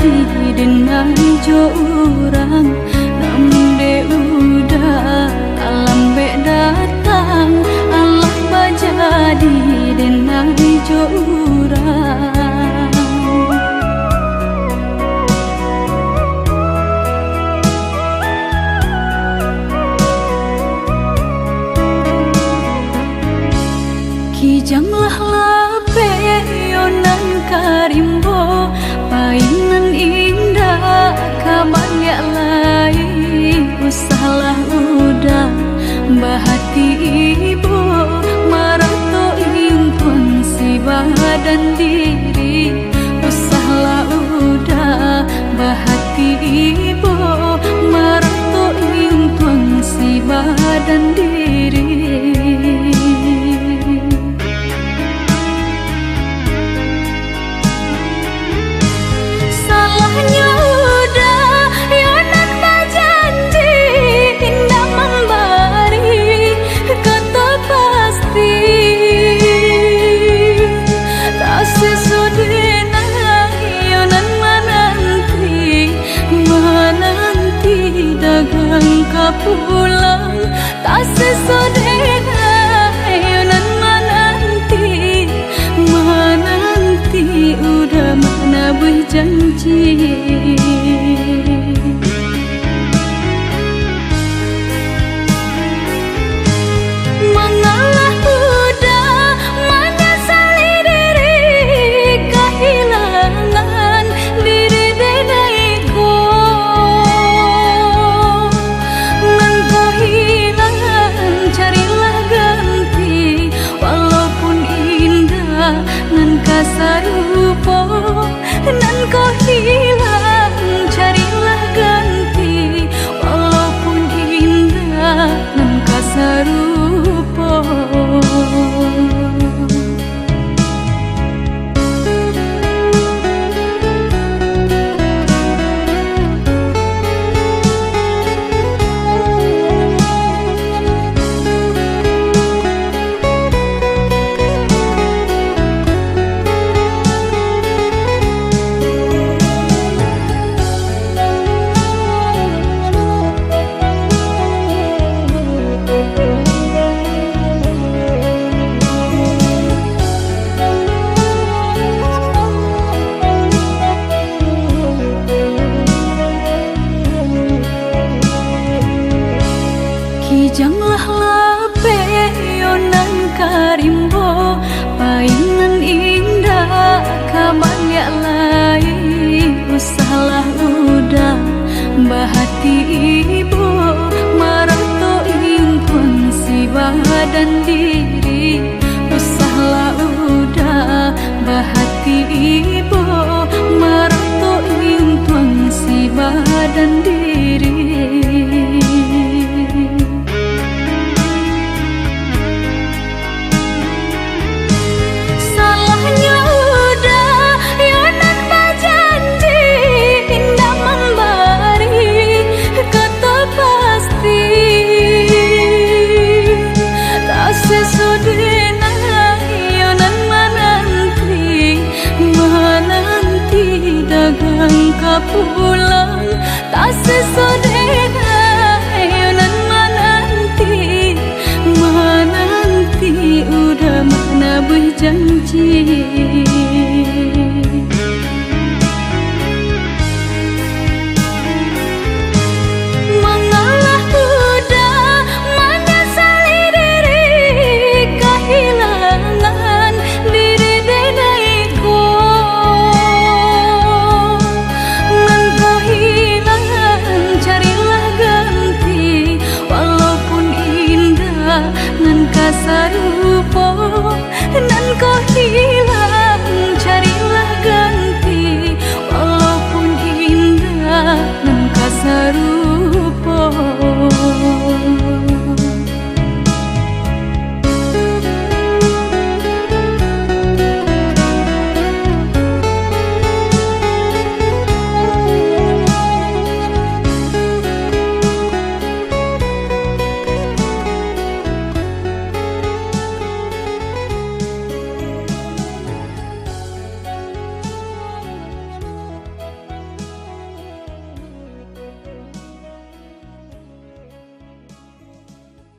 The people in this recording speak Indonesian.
jadi dengan jo urang namun de udah alam be datang Allah bajadi dengan jo urang kijanglah lape yonan karimbo painan indah kabangya lai usalah udah bahati ibu marato impun si badan diri usalah udah bahati ibu marato impun si badan diri pulang tak sesodena yonan menanti udah mana berjanji mengalah udah menyesali diri kehilangan diri denaiku nan kasarupo nan kau hilang carilah ganti walaupun indah nan kasarupo kijanglah lape yonan karimbo painan indah kabangya lai usalah udah bahati ibu marato impun si badan diri usalah udah bahati ibu marato impun si badan diri pulang tak sesodena yonan menanti udah mana berjanji mengalah udah menyesali diri kehilangan diri denaiku carilah ganti walaupun indah nan kasar